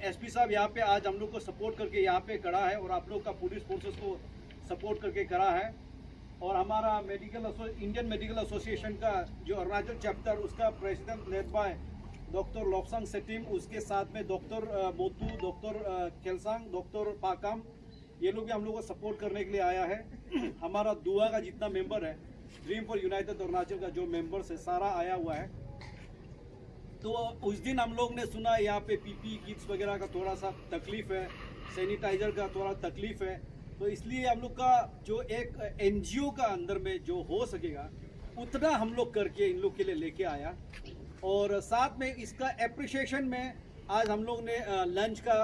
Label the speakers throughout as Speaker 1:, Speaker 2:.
Speaker 1: SP साहब यहाँ पे आज हम लोग को सपोर्ट करके यहाँ पे खड़ा है और आप लोग का पुलिस फोर्सेस को सपोर्ट करके खड़ा है। और हमारा इंडियन मेडिकल एसोसिएशन का जो अरुणाचल चैप्टर उसका president led by doctor Lobsang सेटिम, उसके साथ में डॉक्टर मोतू, डॉक्टर केलसांग, डॉक्टर पाकाम, ये लोग भी हम लोग को सपोर्ट करने के लिए आया है। हमारा दुआ का जितना मेंबर है, ड्रीम फॉर यूनाइटेड अरुणाचल का जो मेंबर्स है सारा आया हुआ है। तो उस दिन हम लोग ने सुना यहाँ पे पीपी किट्स वगैरह का थोड़ा सा तकलीफ है, सैनिटाइजर का थोड़ा तकलीफ है, तो इसलिए हम लोग का जो एक एनजीओ का अंदर में जो हो सकेगा उतना हम लोग करके इन लोग के लिए लेके आया। और साथ में इसका एप्रिसिएशन में आज हम लोग ने लंच का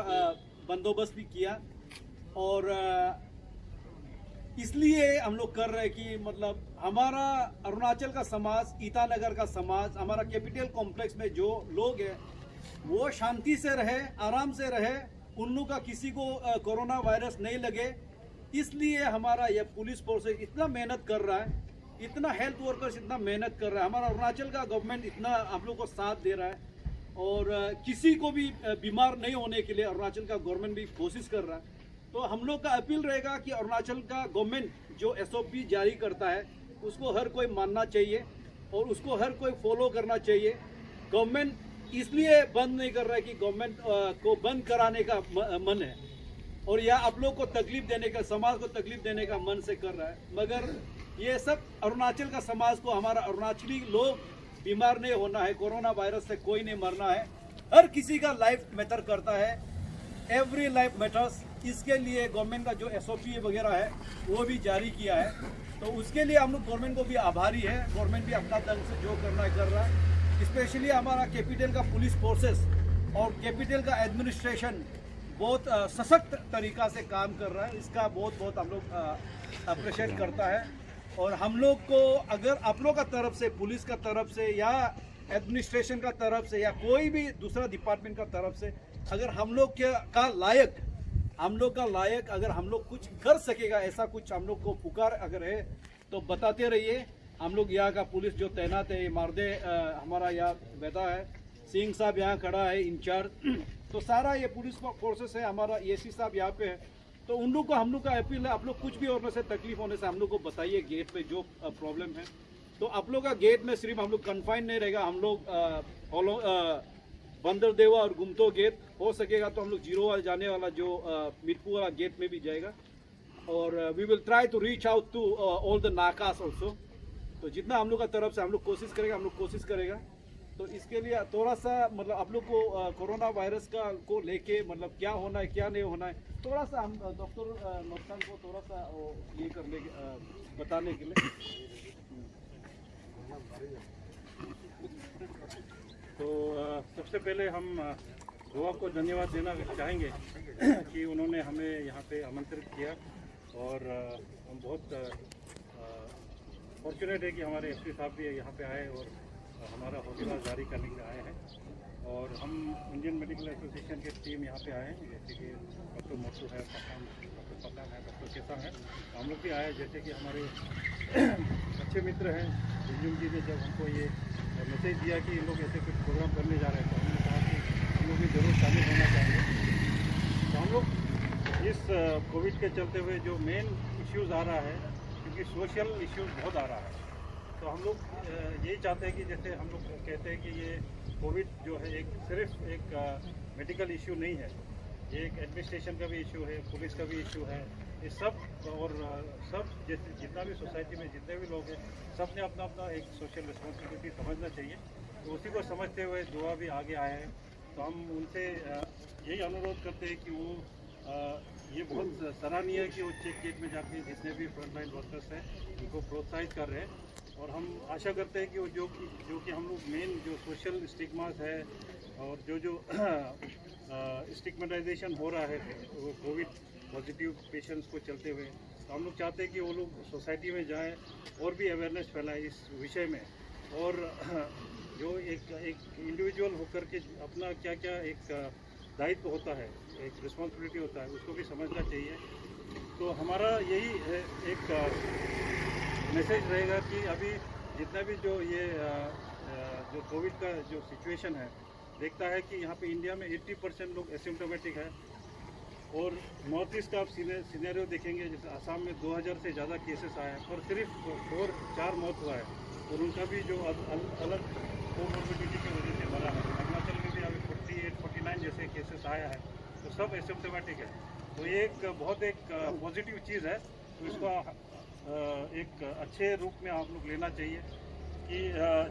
Speaker 1: बंदोबस्त भी किया। और इसलिए हम लोग कर रहे हैं कि मतलब हमारा अरुणाचल का समाज, ईटानगर का समाज, हमारा कैपिटल कॉम्प्लेक्स में जो लोग हैं वो शांति से रहे, आराम से रहे, उन लोग का किसी को कोरोना वायरस नहीं लगे। इसलिए हमारा यह पुलिस फोर्स इतना मेहनत कर रहा है, इतना हेल्थ वर्कर्स इतना मेहनत कर रहा है, हमारा अरुणाचल का गवर्नमेंट इतना हम लोग को साथ दे रहा है और किसी को भी बीमार नहीं होने के लिए अरुणाचल का गवर्नमेंट भी कोशिश कर रहा है। तो हम लोग का अपील रहेगा कि अरुणाचल का गवर्नमेंट जो एसओपी जारी करता है उसको हर कोई मानना चाहिए और उसको हर कोई फॉलो करना चाहिए। गवर्नमेंट इसलिए बंद नहीं कर रहा है कि गवर्नमेंट को बंद कराने का मन है और या आप लोग को तकलीफ देने का, समाज को तकलीफ देने का मन से कर रहा है, मगर ये सब अरुणाचल का समाज को, हमारा अरुणाचली लोग बीमार नहीं होना है, कोरोना वायरस से कोई नहीं मरना है, हर किसी का लाइफ मैटर करता है, एवरी लाइफ मैटर्स। इसके लिए गवर्नमेंट का जो एसओपी वगैरह है वो भी जारी किया है, तो उसके लिए हम लोग गवर्नमेंट को भी आभारी है। गवर्नमेंट भी अपना ढंग से जो करना है कर रहा है। स्पेशली हमारा कैपिटल का पुलिस फोर्सेस और कैपिटल का एडमिनिस्ट्रेशन बहुत सशक्त तरीका से काम कर रहा है, इसका बहुत बहुत हम लोग अप्रिशिएट करता है। और हम लोग को अगर आप लोग का तरफ से, पुलिस का तरफ से या एडमिनिस्ट्रेशन का तरफ से या कोई भी दूसरा डिपार्टमेंट का तरफ से अगर हम लोग का लायक अगर हम लोग कुछ कर सकेगा, ऐसा कुछ हम लोग को पुकार अगर है तो बताते रहिए। हम लोग यहाँ का पुलिस जो तैनात है, मारदे हमारा यहाँ बैठा है, सिंह साहब यहाँ खड़ा है इंचार्ज, तो सारा ये पुलिस फोर्सेस है, हमारा एसी साहब यहाँ पे है। तो उन लोग को हम लोग का अपील है, आप लोग कुछ भी होने से, तकलीफ होने से हम लोग को बताइए गेट पे जो प्रॉब्लम है। तो आप लोग का गेट में सिर्फ हम लोग कन्फाइन नहीं रहेगा, हम लोग बंदरदेवा और गुमतो गेट हो सकेगा तो हम लोग जीरो वाला जाने वाला जो मिटपू वाला गेट में भी जाएगा। और we will try to reach out to all the नाकास ऑल्सो। तो जितना हम लोग का तरफ से हम लोग कोशिश करेगा, हम लोग कोशिश करेगा। तो इसके लिए थोड़ा सा मतलब आप लोग को कोरोना वायरस का को लेके मतलब क्या होना है क्या नहीं होना है, थोड़ा सा हम डॉक्टर लोब्सांग को थोड़ा सा ये करने बताने के लिए।
Speaker 2: तो सबसे पहले हम गोवा को धन्यवाद देना चाहेंगे कि उन्होंने हमें यहाँ पे आमंत्रित किया और हम बहुत फॉर्चुनेट है कि हमारे एसपी साहब भी यहाँ पे आए और हमारा हौसला जारी करने के लिए आए हैं। और हम इंडियन मेडिकल एसोसिएशन की टीम यहाँ पे आए हैं, जैसे कि डॉक्टर मोटू है, डॉक्टर पकान है, डॉक्टर केसा है, तो हम लोग भी आए। जैसे कि हमारे अच्छे मित्र हैं रिज्यूम जी ने जब हमको ये मैसेज दिया कि इन लोग ऐसे कुछ प्रोग्राम करने जा रहे हैं, तो हमने कहा कि हम लोग भी ज़रूर शामिल होना चाहिए। तो हम लोग इस कोविड के चलते हुए जो मेन इश्यूज़ आ रहा है, क्योंकि सोशल इश्यूज़ बहुत आ रहा है, तो हम लोग यही चाहते हैं कि जैसे हम लोग कहते हैं कि ये कोविड जो है एक सिर्फ एक मेडिकल इशू नहीं है, ये एक एडमिनिस्ट्रेशन का भी इशू है, पुलिस का भी इशू है। ये सब और सब जैसे जितना भी सोसाइटी में जितने भी लोग हैं, सब ने अपना अपना एक सोशल रिस्पॉन्सिबिलिटी समझना चाहिए। तो उसी को समझते हुए दुआ भी आगे आए हैं। तो हम उनसे यही अनुरोध करते हैं कि वो ये बहुत सराहनीय है कि वो चेक गेट में जाके जितने भी फ्रंटलाइन वर्कर्स हैं उनको प्रोत्साहित कर रहे हैं। और हम आशा करते हैं कि वो जो कि हम लोग मेन जो सोशल स्टिग्मास है और जो स्टिग्मेटाइजेशन हो रहा है वो कोविड पॉजिटिव पेशेंट्स को चलते हुए, तो हम लोग चाहते हैं कि वो लोग सोसाइटी में जाएं और भी अवेयरनेस फैलाएं इस विषय में। और जो एक इंडिविजुअल होकर के अपना क्या क्या एक दायित्व होता है, एक रिस्पॉन्सिबिलिटी होता है, उसको भी समझना चाहिए। तो हमारा यही एक मैसेज रहेगा कि अभी जितना भी जो ये जो कोविड का जो सिचुएशन है देखता है कि यहाँ पे इंडिया में 80% लोग एसिम्टोमेटिक है। और नॉर्थ ईस्ट का आप सीनेरियो देखेंगे, जैसे असम में 2000 से ज़्यादा केसेस आए हैं, पर सिर्फ 4 मौत हुआ है, और उनका भी जो अलग कोमोर्बिडिटी की वजह से मरा है। अरुणाचल में भी अभी 48-49 जैसे केसेस आया है, तो सब एसिम्टोमेटिक है। तो ये एक बहुत पॉजिटिव चीज़ है, तो इसको एक अच्छे रूप में आप लोग लेना चाहिए कि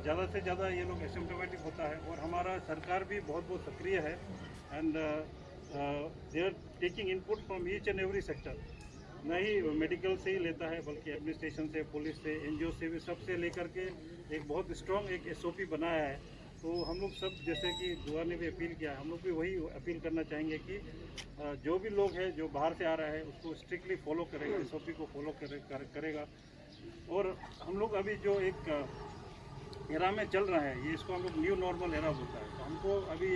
Speaker 2: ज़्यादा से ज़्यादा ये लोग एसिम्टोमेटिक होता है। और हमारा सरकार भी बहुत सक्रिय है, and they are taking input from each and every sector. नहीं मेडिकल से ही लेता है, बल्कि एडमिनिस्ट्रेशन से, पुलिस से, एनजीओ से भी, सबसे लेकर के एक बहुत स्ट्रॉन्ग एक एसओपी बनाया है। तो हम लोग सब, जैसे कि दुआ ने भी अपील किया है, हम लोग भी वही अपील करना चाहेंगे कि जो भी लोग हैं जो बाहर से आ रहा है उसको स्ट्रिक्टली फॉलो करेगा, एसओपी को फॉलो करेगा। और हम लोग अभी जो एक एरा में चल रहा है, ये इसको हम लोग न्यू नॉर्मल एरा बोलता है। तो हमको अभी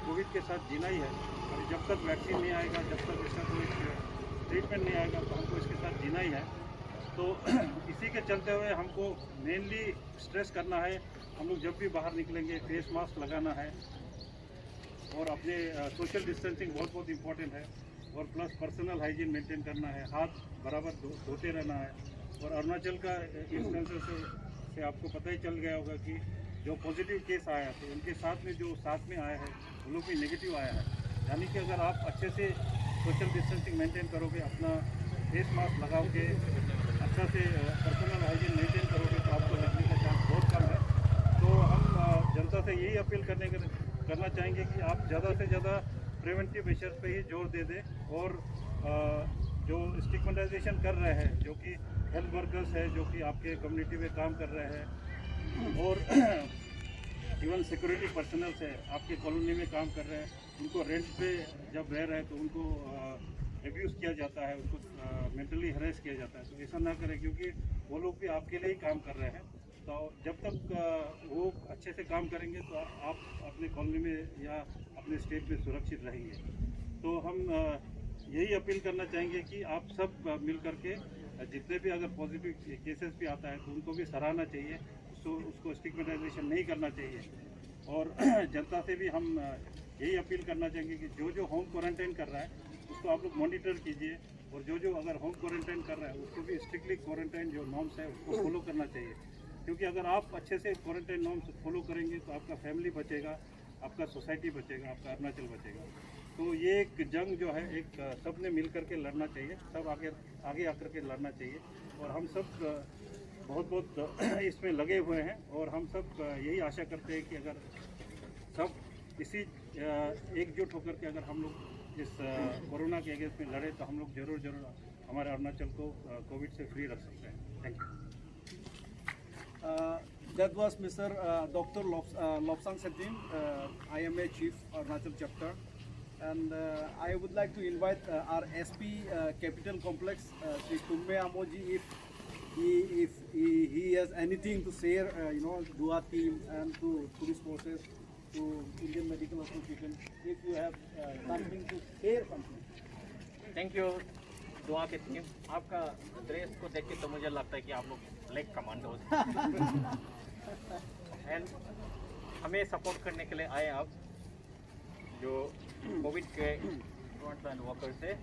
Speaker 2: कोविड के साथ जीना ही है। अभी जब तक वैक्सीन नहीं आएगा, जब तक इसका कोई ट्रीटमेंट नहीं आएगा, तो हमको इसके साथ जीना ही है। तो इसी के चलते हुए हमको मेनली स्ट्रेस करना है, हम लोग जब भी बाहर निकलेंगे फेस मास्क लगाना है, और अपने सोशल डिस्टेंसिंग बहुत इम्पोर्टेंट है, और प्लस पर्सनल हाइजीन मेंटेन करना है, हाथ बराबर धोते रहना है। और अरुणाचल का इंस्टेंसेस से आपको पता ही चल गया होगा कि जो पॉजिटिव केस आया है, तो उनके साथ में जो साथ में आया है वो लोग भी नेगेटिव आया है। यानी कि अगर आप अच्छे से सोशल डिस्टेंसिंग मेंटेन करोगे, अपना फेस मास्क लगाओ के, अच्छा से पर्सनल हाइजीन मेंटेन करोगे, तो आपको लगने का चांस बहुत कम है। तो हम जनता से यही अपील करना चाहेंगे कि आप ज़्यादा से ज़्यादा प्रिवेंटिव मेजर्स पे ही जोर दे दें। और जो स्टिग्मेटाइजेशन कर रहे हैं, जो कि हेल्थ वर्कर्स है, जो कि आपके कम्युनिटी में काम कर रहे हैं, और इवन सिक्योरिटी पर्सनल्स है, आपके कॉलोनी में काम कर रहे हैं, उनको रेंट पे जब रह रहे हैं तो उनको एब्यूज़ किया जाता है, उनको मेंटली हरेस किया जाता है। तो ऐसा ना करें, क्योंकि वो लोग भी आपके लिए ही काम कर रहे हैं। तो जब तक वो अच्छे से काम करेंगे तो आप अपने कॉलोनी में या अपने स्टेट में सुरक्षित रहेंगे। तो हम यही अपील करना चाहेंगे कि आप सब मिल करके, जितने भी अगर पॉजिटिव केसेस भी आता है तो उनको भी सराहना चाहिए, उसको स्टिग्मेटाइजेशन नहीं करना चाहिए। और जनता से भी हम यही अपील करना चाहेंगे कि जो होम क्वारंटाइन कर रहा है उसको आप लोग मॉनिटर कीजिए, और जो अगर होम क्वारंटाइन कर रहा है उसको भी स्ट्रिक्टली क्वारंटाइन जो नॉर्म्स है उसको फॉलो करना चाहिए। क्योंकि अगर आप अच्छे से क्वारंटाइन नॉर्म्स फॉलो करेंगे तो आपका फैमिली बचेगा, आपका सोसाइटी बचेगा, आपका अरुणाचल बचेगा। तो ये एक जंग जो है, एक सब ने मिल करके लड़ना चाहिए, सब आगे आकर के लड़ना चाहिए। और हम सब बहुत इसमें लगे हुए हैं, और हम सब यही आशा करते हैं कि अगर सब इसी एकजुट होकर के अगर हम लोग इस कोरोना के अगेंस्ट में लड़े, तो हम लोग ज़रूर हमारे अरुणाचल को कोविड से फ्री रख सकते हैं। Thank you.
Speaker 1: That was Mr. Dr. Lobsang Sedin, IMA Chief Arunachal Chapter, and I would like to invite our SP Capital Complex, Sri Tumbe Amoji, if he has anything to share, Dua team and to police forces, to Indian Medical Association, if you have something to share something.
Speaker 3: Thank you दुआ के team, आपका dress को देख के तो मुझे लगता है कि आप लोग लेग कमांडोज एंड हमें सपोर्ट करने के लिए आए आप, जो कोविड के फ्रंटलाइन वर्कर्स है,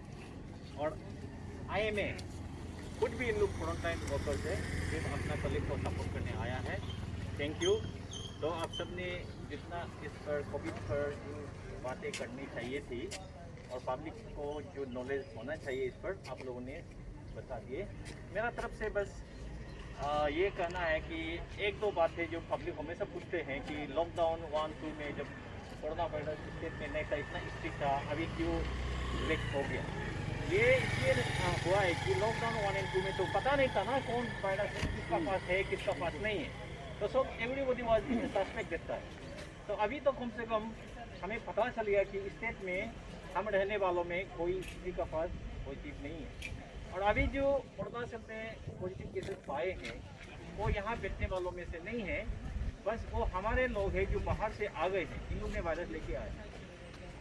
Speaker 3: और IMA खुद भी इन लोग फ्रंटलाइन वर्कर्स है, जो अपना कलीग को सपोर्ट करने आया है। Thank you. तो आप सब ने जितना इस पर कोविड पर जो बातें करनी चाहिए थी और पब्लिक को जो नॉलेज होना चाहिए इस पर, आप लोगों ने बता दिए। मेरा तरफ से बस ये कहना है कि एक दो बातें जो पब्लिक हमेशा पूछते हैं कि लॉकडाउन 1-2 में जब कोरोना वायरस स्टेट में नहीं था, इतना स्ट्रिक्ट था, अभी क्यों रिलैक्स हो गया? ये इसलिए हुआ है कि लॉकडाउन 1 और 2 में तो पता नहीं था ना कौन वायरस किसका पास है, किसका पास नहीं है, तो सब एवरीबॉडी वाज इन सस्पेक्ट देता है। तो अभी तो कम से कम हमें पता चल गया कि स्टेट में हम रहने वालों में कोई किसी का पास कोई चीज़ नहीं है। और अभी जो अरुणाचल में पॉजिटिव केसेस पाए हैं वो यहाँ बैठने वालों में से नहीं है, बस वो हमारे लोग हैं जो बाहर से आ गए हैं, इन लोग ने वायरस लेके आए हैं।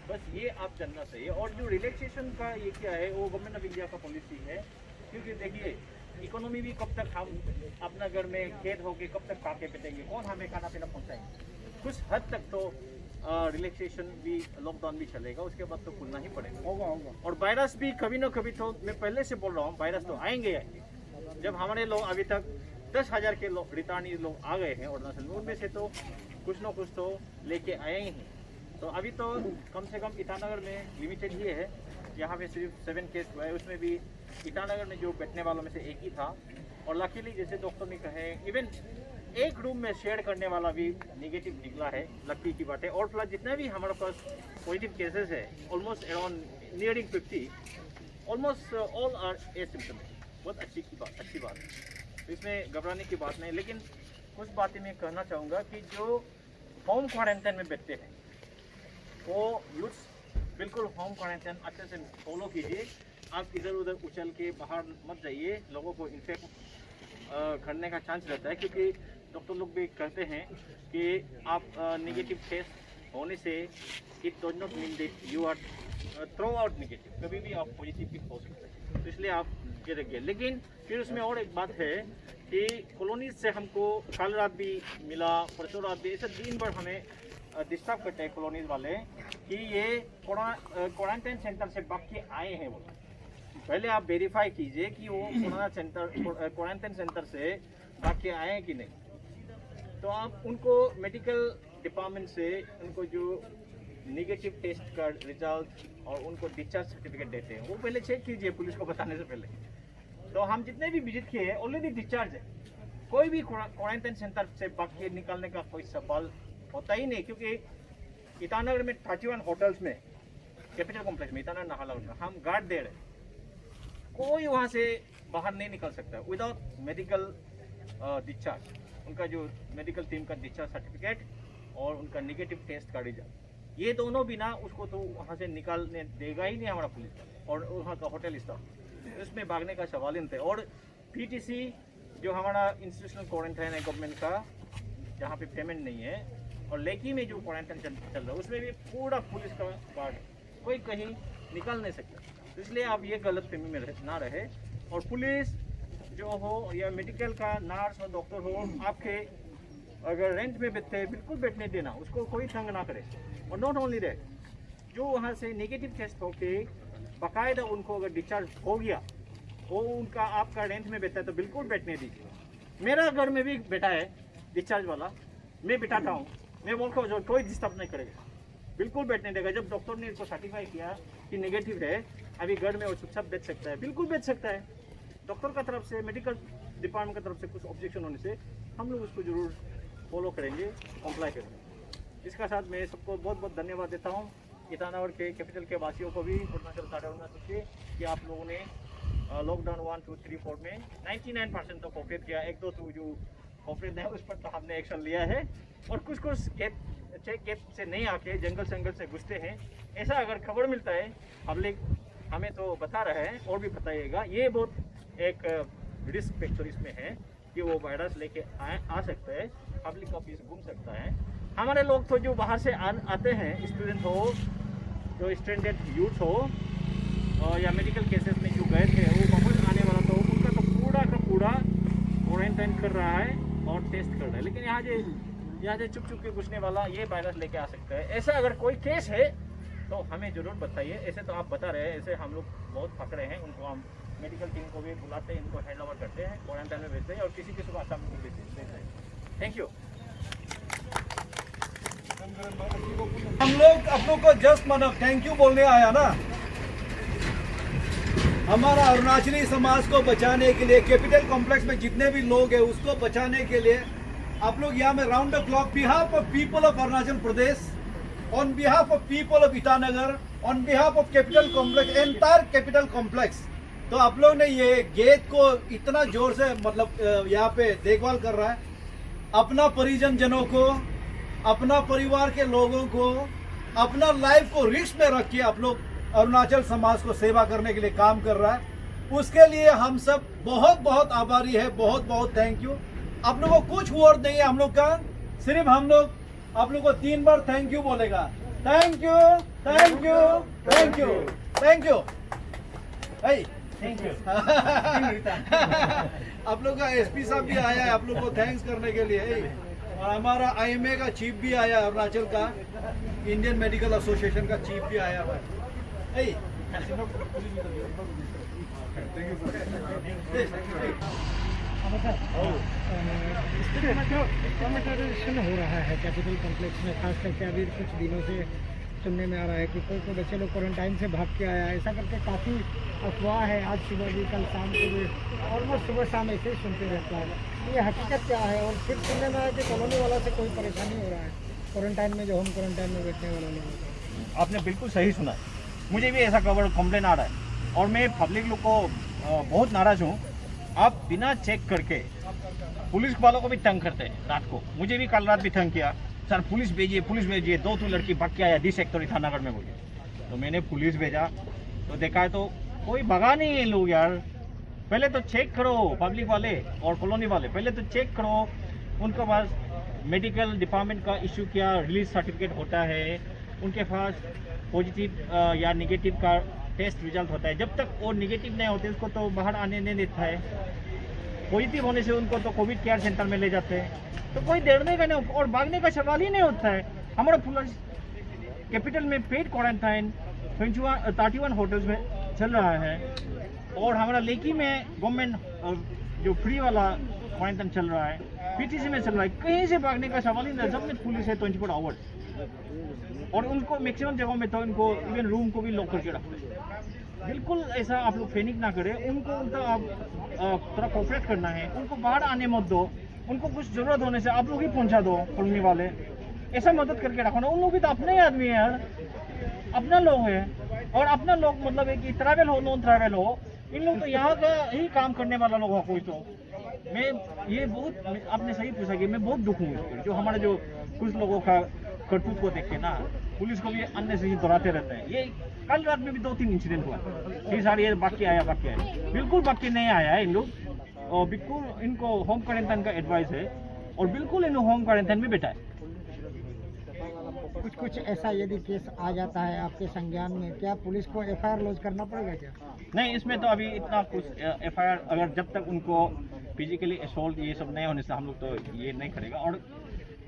Speaker 3: बस ये आप जानना चाहिए। और जो रिलैक्सेशन का ये क्या है, वो गवर्नमेंट ऑफ इंडिया का पॉलिसी है। क्योंकि देखिए इकोनॉमी भी कब तक हम अपना घर में कैद होके कब तक खा के बैठेंगे, कौन हमें खाना पीना पहुँचाएंगे? कुछ हद तक तो रिलैक्सेशन भी लॉकडाउन भी चलेगा, उसके बाद तो खुलना ही पड़ेगा।
Speaker 1: होगा होगा।
Speaker 3: और वायरस भी कभी ना कभी तो, मैं पहले से बोल रहा हूँ, वायरस तो आएंगे आएंगे। जब हमारे लोग अभी तक 10,000 के लोग रिटर्नी लोग आ गए हैं अरुणाचल में, उनमें से तो कुछ ना कुछ तो लेके आए ही हैं। तो अभी तो कम से कम ईटानगर में लिमिटेड ही है, यहाँ पे सिर्फ 7 केस हुआ है, उसमें भी ईटानगर में जो बैठने वालों में से एक ही था। और लकीली जैसे डॉक्टर ने कहे, इवन एक रूम में शेयर करने वाला भी नेगेटिव निकला है, लकी की बात है। और प्लस जितने भी हमारे पास पॉजिटिव केसेस है, almost around nearing 50, almost all are asymptomatic. बहुत अच्छी बात है, तो इसमें घबराने की बात नहीं। लेकिन कुछ बातें मैं कहना चाहूँगा कि जो होम क्वारंटाइन में बैठते हैं वो यूट्स बिल्कुल होम क्वारंटाइन अच्छे से फॉलो कीजिए। आप इधर उधर उछल के बाहर मत जाइए, लोगों को इन्फेक्ट करने का चांस रहता है। क्योंकि डॉक्टर लोग भी कहते हैं कि आप नेगेटिव टेस्ट होने से it does not mean that you are throw out negative, कभी भी आप पॉजिटिव भी हो सकते हैं। तो इसलिए आप ये रखिए। लेकिन फिर उसमें और एक बात है कि कॉलोनीज से हमको कल रात भी मिला, परसों रात भी, ऐसे दिन भर हमें डिस्टर्ब करते हैं कॉलोनीज वाले कि ये क्वारंटाइन सेंटर से भाग के आए हैं। वो पहले आप वेरीफाई कीजिए कि वो क्वारंटाइन सेंटर से भाग के आए हैं कि नहीं। तो आप उनको मेडिकल डिपार्टमेंट से उनको जो नेगेटिव टेस्ट का रिजल्ट और उनको डिस्चार्ज सर्टिफिकेट देते हैं, वो पहले चेक कीजिए पुलिस को बताने से पहले। तो हम जितने भी विजिट किए हैं ऑलरेडी डिस्चार्ज है, कोई भी क्वारंटाइन सेंटर से भाग के निकालने का कोई सवाल होता ही नहीं। क्योंकि ईटानगर में 31 होटल्स में, कैपिटल कॉम्प्लेक्स में, ईटानगर नाहरलगुन में हम गार्ड दे रहे, कोई वहाँ से बाहर नहीं निकल सकता विदाउट मेडिकल डिस्चार्ज। उनका जो मेडिकल टीम का डिस्चार्ज सर्टिफिकेट और उनका नेगेटिव टेस्ट का रिजल्ट, ये दोनों बिना उसको तो वहाँ से निकालने देगा ही नहीं हमारा पुलिस और वहाँ का होटल स्टाफ। इसमें भागने का सवाल ही नहीं थे। और PTC जो हमारा इंस्टीट्यूशनल क्वारंटाइन है गवर्नमेंट का, जहाँ पे पेमेंट नहीं है, और लेकी में जो क्वारंटाइन चल रहा है उसमें भी पूरा पुलिस का गार्ड है, कोई कहीं निकल नहीं सकता। तो इसलिए आप ये गलत फहमी में ना रहे। और पुलिस जो हो या मेडिकल का नर्स और डॉक्टर हो, आपके अगर रेंट में बैठते हैं बिल्कुल बैठने देना, उसको कोई तंग ना करे। और नॉट ओनली दैट, जो वहाँ से नेगेटिव टेस्ट होके बाकायदा उनको अगर डिस्चार्ज हो गया, वो उनका आपका रेंट में बैठता है तो बिल्कुल बैठने दीजिए। मेरा घर में भी बैठा है डिस्चार्ज वाला, मैं बिठाता हूँ, मैं बोलता हूँ कोई डिस्टर्ब नहीं करेगा, बिल्कुल बैठने देगा। जब डॉक्टर ने इसको सर्टिफाई किया कि नेगेटिव है, अभी घर में वो चुपचाप बैठ सकता है, बिल्कुल बैठ सकता है। डॉक्टर का तरफ से, मेडिकल डिपार्टमेंट की तरफ से कुछ ऑब्जेक्शन होने से हम लोग उसको जरूर फॉलो करेंगे, कंप्लाई करेंगे। इसका साथ मैं सबको बहुत बहुत धन्यवाद देता हूँ, ईटानगर के कैपिटल के वासियों को भी, अरुणाचल साढ़े अरुणाचल के, कि आप लोगों ने लॉकडाउन 1, 2, 3, 4 में 99% तो कोऑपरेट किया। 1-2 तो जो कोऑपरेट नहीं उस पर तो हमने एक्शन लिया है। और कुछ चेक गेट से नहीं आके जंगल से घुसते हैं, ऐसा अगर खबर मिलता है पब्लिक हमें तो बता रहे हैं और भी बताइएगा। ये बहुत एक रिस्क फैक्टर इसमें है कि वो वायरस लेके आ सकता है, पब्लिक ऑफिस घूम सकता है। हमारे लोग तो जो बाहर से आते हैं, स्टूडेंट हो, जो स्टैंडर्ड यूथ हो, और या मेडिकल केसेस में जो गए थे, वो वापस आने वाला तो उनका तो पूरा का पूरा क्वारंटाइन कर रहा है और टेस्ट कर रहा है। लेकिन यहाँ से चुप के घुसने वाला ये वायरस लेके आ सकता है। ऐसा अगर कोई केस है तो हमें ज़रूर बताइए। ऐसे तो आप बता रहे हैं, ऐसे हम लोग बहुत पकड़े हैं, उनको हम मेडिकल टीम को भी बुलाते हैं, इनको हैंड ओवर करते हैं, क्वारंटाइन में भेजते हैं और किसी को आसाम को भेजते हैं। Thank you.
Speaker 1: हम लोग आप लोग को जस्ट मतलब थैंक यू बोलने आया ना। हमारा अरुणाचली समाज को बचाने के लिए, कैपिटल कॉम्प्लेक्स में जितने भी लोग हैं उसको बचाने के लिए आप लोग यहाँ में round the clock, behalf of people of Arunachal Pradesh, on behalf of people of Itanagar, on behalf of capital complex, entire capital complex, तो आप लोग ने ये गेट को इतना जोर से मतलब यहाँ पे देखभाल कर रहा है। अपना परिजन जनों को, अपना परिवार के लोगों को, अपना लाइफ को रिस्क में रख के आप लोग अरुणाचल समाज को सेवा करने के लिए काम कर रहा है। उसके लिए हम सब बहुत बहुत आभारी है, बहुत बहुत थैंक यू। आप लोगों को कुछ वर्ड नहीं है हम लोग का, सिर्फ हम लोग आप लोग को 3 बार थैंक यू बोलेगा। Thank you, thank you, thank you, thank you,
Speaker 3: thank you.
Speaker 1: आप लोग का SP साहब भी आया है आप लोग को थैंक्स करने के लिए। और हमारा IMA का चीफ भी आया, अरुणाचल का इंडियन मेडिकल एसोसिएशन का चीफ भी आया हुआ है।
Speaker 4: कॉम्पिटिशन हो रहा है कैपिटल कॉम्प्लेक्स में, खास करके अभी कुछ दिनों से सुनने में आ रहा है कि कोई बच्चे लोग क्वारंटाइन से भाग के आया, ऐसा करके काफ़ी अफवाह है। आज सुबह भी, कल शाम को भी, ऑलमोस्ट सुबह शाम ऐसे ही सुनते रहता है। ये हकीकत क्या है? और फिर सुनने में आया कि कॉलोनी वाला से कोई परेशानी हो रहा है क्वारंटाइन में, जो होम क्वारंटाइन में बैठने वाला लोग।
Speaker 3: आपने बिल्कुल सही सुना है, मुझे भी ऐसा कंप्लेन आ रहा है और मैं पब्लिक लोग को बहुत नाराज़ हूँ। आप बिना चेक करके पुलिस वालों को भी तंग करते हैं। रात को मुझे भी कल रात भी तंग किया, सर पुलिस भेजिए, 2 लड़की भाग के आया 10 सेक्टर ईटानगर में बोलिए। तो मैंने पुलिस भेजा तो देखा है तो कोई भगा नहीं है लोग यार। पहले तो चेक करो, पब्लिक वाले और कॉलोनी वाले पहले तो चेक करो। उनके पास मेडिकल डिपार्टमेंट का इशू किया रिलीज सर्टिफिकेट होता है, उनके पास पॉजिटिव या नेगेटिव का टेस्ट रिजल्ट होता है। जब तक वो नेगेटिव नहीं होते उसको तो बाहर आने नहीं देता है। पॉजिटिव होने से उनको तो कोविड केयर सेंटर में ले जाते हैं। तो कोई डरने का नहीं और भागने का सवाल ही नहीं होता है। हमारा पुलिस कैपिटल में पेड क्वारंटाइन 31 होटल्स में चल रहा है और हमारा लेकी में गवर्नमेंट जो फ्री वाला क्वारंटाइन चल रहा है, PTC में चल रहा है। कहीं से भागने का सवाल ही नहीं, सब में पुलिस है 24 आवर्स। और उनको मैक्सिमम जगहों में तो इनको इवन रूम को भी लॉक करके रखते हैं। बिल्कुल ऐसा आप लोग पैनिक ना करें। उनको उनका आप थोड़ा कोऑपरेट करना है, उनको बाहर आने मत दो। उनको कुछ ज़रूरत होने से आप लोग ही पहुंचा दो, कॉलोनी वाले ऐसा मदद करके रखो ना। उन लोग भी तो अपने ही आदमी है यार, अपना लोग है। और अपना लोग मतलब है कि ट्रैवल हो नॉन ट्रैवल हो, इन लोग तो यहाँ का ही काम करने वाला लोग हो कोई। तो मैं ये बहुत आपने सही पूछा कि मैं बहुत दुख हूँ जो हमारे जो कुछ लोगों का करतूत को देख के ना पुलिस को भी अन्य से ही दोहराते रहते हैं। ये कल रात में भी 2-3 इंसिडेंट हुआ, ये सारे ये बाकी आया बिल्कुल बाकी नहीं आया है इन लोग। और बिल्कुल इनको होम क्वारंटाइन का एडवाइस है और बिल्कुल इन होम क्वारंटाइन में बैठा है।
Speaker 4: कुछ ऐसा यदि केस आ जाता है आपके संज्ञान में, क्या पुलिस को FIR लॉन्च करना पड़ेगा क्या?
Speaker 3: नहीं, इसमें तो अभी इतना कुछ FIR अगर जब तक उनको फिजिकली असॉल्ट ये सब नहीं होने से हम लोग तो ये नहीं करेगा। और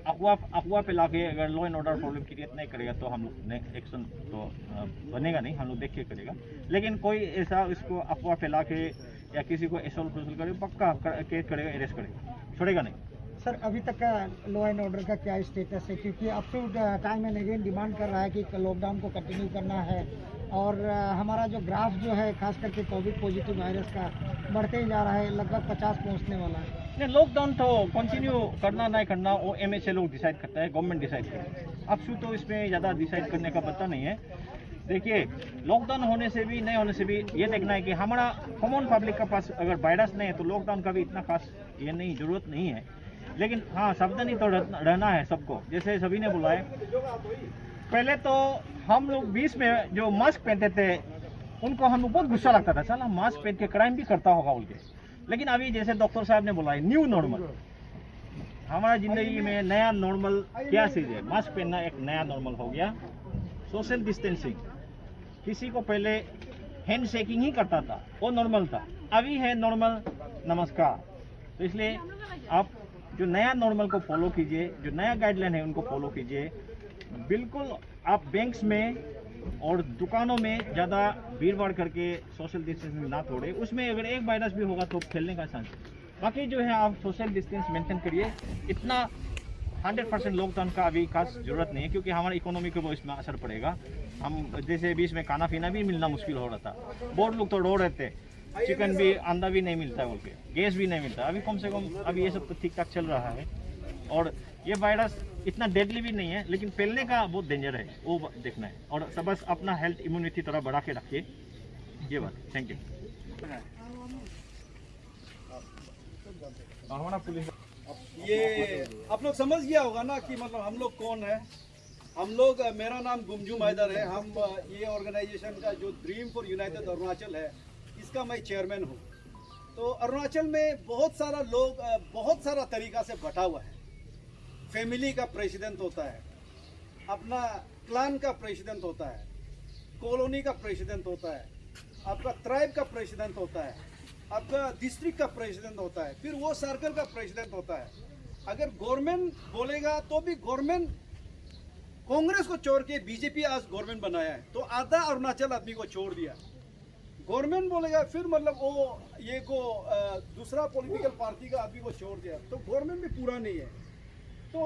Speaker 3: अफवाह पे लाके अगर law and order problem create नहीं करेगा तो हम लोग एक्शन तो बनेगा नहीं, हम लोग देख के करेगा। लेकिन कोई ऐसा इसको अफवाह फैला के या किसी को असॉल्ट करे पक्का केस करेगा, अरेस्ट करेगा, छोड़ेगा नहीं।
Speaker 4: सर अभी तक का लॉ एंड ऑर्डर का क्या स्टेटस है? क्योंकि अब तो टाइम एंड अगेन डिमांड कर रहा है कि लॉकडाउन को कंटिन्यू करना है और हमारा जो ग्राफ जो है खास करके कोविड पॉजिटिव वायरस का बढ़ते ही जा रहा है, लगभग 50 पहुंचने वाला है।
Speaker 3: नहीं, लॉकडाउन तो कंटिन्यू करना नहीं करना वो MHA लोग डिसाइड करता है, गवर्नमेंट डिसाइड करता है। अब शू तो इसमें ज़्यादा डिसाइड करने का पता नहीं है। देखिए लॉकडाउन होने से भी नहीं होने से भी ये देखना है कि हमारा कॉमन पब्लिक का पास अगर वायरस नहीं है तो लॉकडाउन का भी इतना खास ये नहीं ज़रूरत नहीं है। लेकिन हाँ सावधानी तो रहना है सबको। जैसे सभी ने बोला है, पहले तो हम लोग 20 में जो मास्क पहनते थे उनको हम लोग बहुत गुस्सा लगता था, साला मास्क पहन के क्राइम भी करता होगा बोल के। लेकिन अभी जैसे डॉक्टर साहब ने बोला है न्यू नॉर्मल, हमारा जिंदगी में नया नॉर्मल क्या चीज़ है? मास्क पहनना एक नया नॉर्मल हो गया। सोशल डिस्टेंसिंग, किसी को पहले हैंड शेकिंग ही करता था, वो नॉर्मल था। अभी है नॉर्मल नमस्कार। तो इसलिए आप जो नया नॉर्मल को फॉलो कीजिए, जो नया गाइडलाइन है उनको फॉलो कीजिए। बिल्कुल आप बैंक्स में और दुकानों में ज़्यादा भीड़ भाड़ करके सोशल डिस्टेंसिंग ना तोड़े। उसमें अगर एक वायरस भी होगा तो फैलने का चांस। बाकी जो है आप सोशल डिस्टेंस मेंटेन करिए। इतना 100% लॉकडाउन का अभी खास जरूरत नहीं है क्योंकि हमारी इकोनॉमी को इसमें असर पड़ेगा। हम जैसे बीच में खाना पीना भी मिलना मुश्किल हो रहा था, बहुत लोग तो रो रहे थे, चिकन भी अंडा भी नहीं मिलता है बोल के, गैस भी नहीं मिलता। अभी कम से कम अभी ये सब तो ठीक ठाक चल रहा है और ये वायरस इतना डेडली भी नहीं है, लेकिन फैलने का बहुत डेंजर है, वो देखना है। और सब बस अपना हेल्थ इम्यूनिटी थोड़ा बढ़ा के रखिए, ये बात। Thank you. हमारा पुलिस
Speaker 1: ये आप लोग समझ गया होगा ना कि मतलब हम लोग कौन है। हम लोग, मेरा नाम गुमजुम हैदर है। हम ये ऑर्गेनाइजेशन का जो ड्रीम फॉर यूनाइटेड अरुणाचल है, इसका मैं चेयरमैन हूँ। तो अरुणाचल में बहुत सारा लोग बहुत सारा तरीका से बटा हुआ है। फैमिली का प्रेसिडेंट होता है, अपना क्लान का प्रेसिडेंट होता है, कॉलोनी का प्रेसिडेंट होता है, आपका ट्राइब का प्रेसिडेंट होता है, आपका डिस्ट्रिक्ट का प्रेसिडेंट होता है, फिर वो सर्कल का प्रेसिडेंट होता है। अगर गवर्नमेंट बोलेगा तो भी गवर्नमेंट कांग्रेस को छोड़ के बीजेपी आज गवर्नमेंट बनाया है, तो आधा अरुणाचल आदमी को छोड़ दिया। गवर्नमेंट बोलेगा फिर मतलब वो ये को दूसरा पॉलिटिकल पार्टी का आदमी को छोड़ दिया, तो गवर्नमेंट भी पूरा नहीं है। तो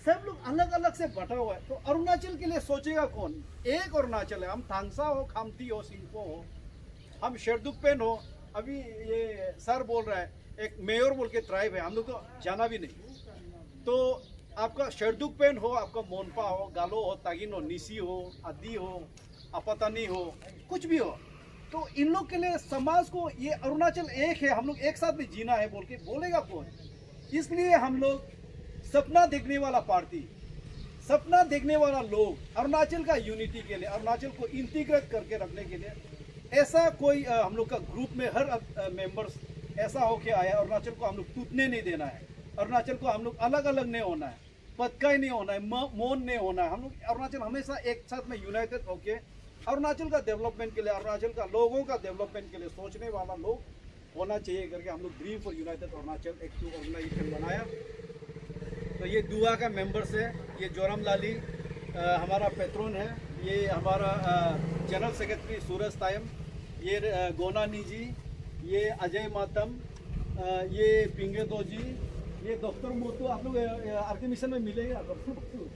Speaker 1: सब लोग अलग अलग से बटा हुआ है। तो अरुणाचल के लिए सोचेगा कौन? एक अरुणाचल है। हम थांगसा हो, खामती हो, सिंगपो हो, हम शेरदुकपेन हो। अभी ये सर बोल रहा है एक मेयर बोल के ट्राइब है, हम लोग को जाना भी नहीं। तो आपका शेरदुकपेन हो, आपका मोनपा हो, गालो हो, तागिन हो, निसी हो, आदि हो, अपतानी हो, कुछ भी हो, तो इन लोग के लिए समाज को ये अरुणाचल एक है, हम लोग एक साथ भी जीना है बोल के बोलेगा कौन? इसलिए हम लोग सपना देखने वाला पार्टी, सपना देखने वाला लोग अरुणाचल का यूनिटी के लिए, अरुणाचल को इंटीग्रेट करके रखने के लिए ऐसा कोई हम लोग का ग्रुप में हर मेंबर्स ऐसा होके आया। अरुणाचल को हम लोग टूटने नहीं देना है, अरुणाचल को हम लोग अलग अलग नहीं होना है, पतकाई नहीं होना है, मौन नहीं होना है। हम लोग अरुणाचल हमेशा एक साथ में यूनाइटेड होके अरुणाचल का डेवलपमेंट के लिए, अरुणाचल का लोगों का डेवलपमेंट के लिए सोचने वाला लोग होना चाहिए करके हम लोग ड्रीम फॉर यूनाइटेड अरुणाचल एक ऑर्गेनाइजेशन बनाया। तो ये दुआ का मेंबर्स है, ये जोरम लाली हमारा पेट्रोन है, ये हमारा जनरल सेक्रेटरी सूरज तायम, ये गोना निजी, ये अजय मातम, ये पिंगे दोजी, ये डॉक्टर मोतू, आप लोग आरके मिशन में मिलेगा डॉक्टर मोतू,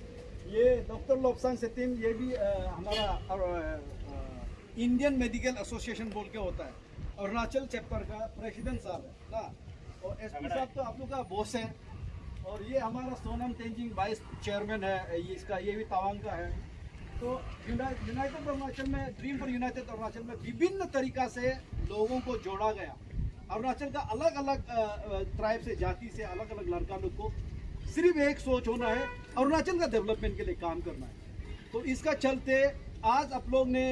Speaker 1: ये डॉक्टर लोबसांग सेतिम, ये भी हमारा इंडियन मेडिकल एसोसिएशन बोल के होता है, अरुणाचल चैप्टर का प्रेसिडेंट साहब है ना। और एसपी साहब तो आप लोग का बॉस है। और ये हमारा सोनम तेंजिंग वाइस चेयरमैन है, इसका ये भी तवांग का है। तो यूनाइटेड अरुणाचल में, ड्रीम फॉर यूनाइटेड अरुणाचल में विभिन्न तरीका से लोगों को जोड़ा गया। अरुणाचल का अलग अलग ट्राइब से, जाति से अलग अलग लड़का लोग को सिर्फ एक सोच होना है, अरुणाचल का डेवलपमेंट के लिए काम करना है। तो इसका चलते आज आप लोग ने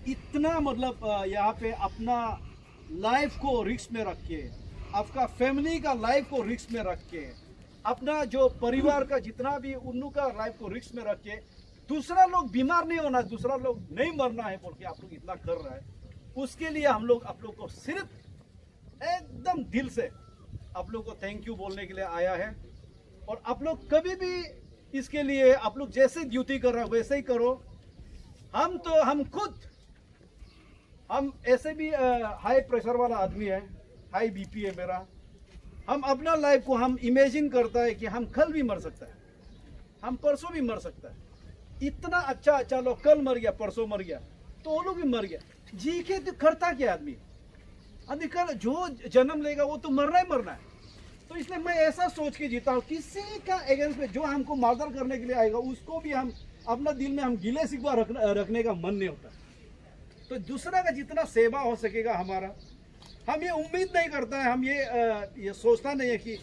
Speaker 1: इतना मतलब यहाँ पे अपना लाइफ को रिस्क में रख के, आपका फैमिली का लाइफ को रिस्क में रख के, अपना जो परिवार का जितना भी उन्नू का लाइफ को रिस्क में रख के, दूसरा लोग बीमार नहीं होना, दूसरा लोग नहीं मरना है बोल के आप लोग इतना कर रहा है। उसके लिए हम लोग आप लोग को सिर्फ एकदम दिल से आप लोग को थैंक यू बोलने के लिए आया है। और आप लोग कभी भी इसके लिए आप लोग जैसे ड्यूटी कर रहे हो वैसे ही करो। हम खुद हम ऐसे भी हाई प्रेशर वाला आदमी है, हाई बीपी है मेरा। हम अपना लाइफ को हम इमेजिन करता है कि हम कल भी मर सकता है, हम परसों भी मर सकता है। इतना अच्छा लोग कल मर गया, परसों मर गया, तो वो लोग भी मर गया। जी के तो करता क्या आदमी? अभी कल जो जन्म लेगा वो तो मरना ही मरना है। तो इसलिए मैं ऐसा सोच के जीता हूँ, किसी का अगेंस्ट में जो हमको मर्डर करने के लिए आएगा उसको भी हम अपना दिल में हम गिले शिकवा रखने का मन नहीं होता। तो दूसरा का जितना सेवा हो सकेगा हमारा, हम ये उम्मीद नहीं करता है, हम ये सोचता नहीं है कि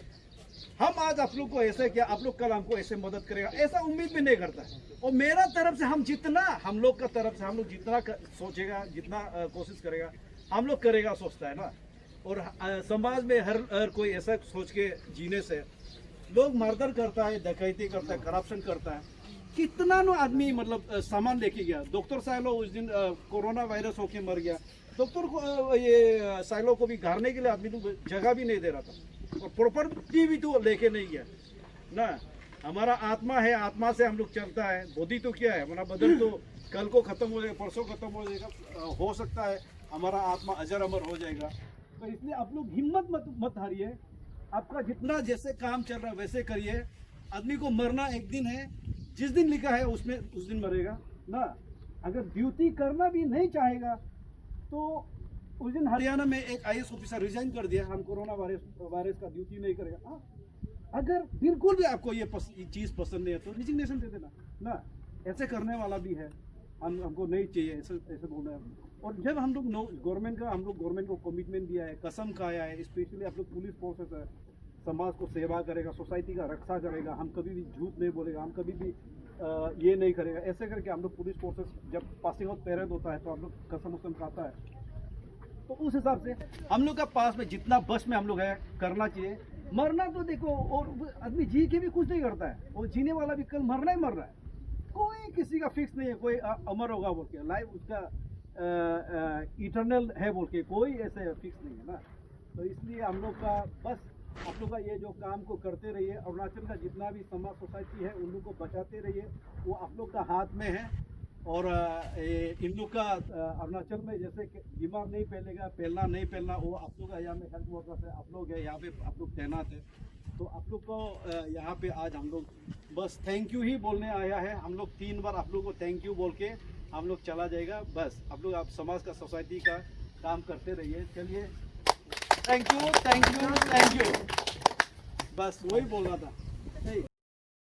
Speaker 1: हम आज आप लोग को ऐसे किया, आप लोग कल हमको ऐसे मदद करेगा, ऐसा उम्मीद भी नहीं करता है। और मेरा तरफ से हम जितना, हम लोग का तरफ से हम लोग जितना सोचेगा, जितना कोशिश करेगा, हम लोग करेगा सोचता है ना। और समाज में हर कोई ऐसा सोच के जीने से लोग मर्डर करता है, डकैती करता है, करप्शन करता है। कितना नो आदमी मतलब सामान लेके गया। डॉक्टर साइलो उस दिन कोरोना वायरस होके मर गया। डॉक्टर को ये साइलो को भी घरने के लिए आदमी को जगह भी नहीं दे रहा था, और प्रॉपर्टी भी तो लेके नहीं गया ना। हमारा आत्मा है, आत्मा से हम लोग चलता है। बोधी तो क्या है, हमारा बदन तो कल को खत्म हो जाएगा, परसों खत्म हो जाएगा, हो सकता है हमारा आत्मा अजर अमर हो जाएगा। तो इसलिए आप लोग हिम्मत मत हारिए। आपका जितना जैसे काम चल रहा है वैसे करिए। आदमी को मरना एक दिन है, जिस दिन लिखा है उसमें उस दिन मरेगा ना। अगर ड्यूटी करना भी नहीं चाहेगा तो उस दिन हरियाणा में एक IAS ऑफिसर रिजाइन कर दिया, हम कोरोना वायरस का ड्यूटी नहीं करेगा। अगर बिल्कुल भी आपको ये चीज़ पसंद नहीं है तो रिजिग्नेशन दे देना ना। ऐसे करने वाला भी है, हमको नहीं चाहिए ऐसे बोल रहे हैं। और जब हम लोग गवर्नमेंट को कमिटमेंट दिया है, कसम खाया है, स्पेशली आप लोग पुलिस फोर्सेस है, समाज को सेवा करेगा, सोसाइटी का रक्षा करेगा, हम कभी भी झूठ नहीं बोलेगा, हम कभी भी ये नहीं करेगा। ऐसे करके हम लोग पुलिस फोर्सेस जब पासिंग आउट पेरेड होता है तो हम लोग कसम उसम खाता है। तो उस हिसाब से हम लोग का पास में जितना बस में हम लोग है करना चाहिए। मरना तो देखो, और आदमी जी के भी कुछ नहीं करता है, और जीने वाला भी कल मरना ही मरना है। कोई किसी का फिक्स नहीं है, कोई अमर होगा बोल के, लाइफ उसका इटर्नल है बोल के कोई ऐसे फिक्स नहीं है ना। तो इसलिए हम लोग का बस आप लोग का ये जो काम को करते रहिए। अरुणाचल का जितना भी समाज सोसाइटी है उन लोग को बचाते रहिए, वो आप लोग का हाथ में है। और इन लोग का अरुणाचल में जैसे कि बीमार नहीं फैलेगा, फैलना नहीं फैलना, वो आप लोग का यहाँ में हेल्थ वर्कर्स है, आप लोग है यहाँ पे, आप लोग तैनात है। तो आप लोग को यहाँ पे आज हम लोग बस थैंक यू ही बोलने आया है। हम लोग 3 बार आप लोग को थैंक यू बोल के हम लोग चला जाएगा। बस आप लोग आप समाज का सोसाइटी का काम करते रहिए। चलिए, thank you thank you thank you, बस वही बोल रहा था।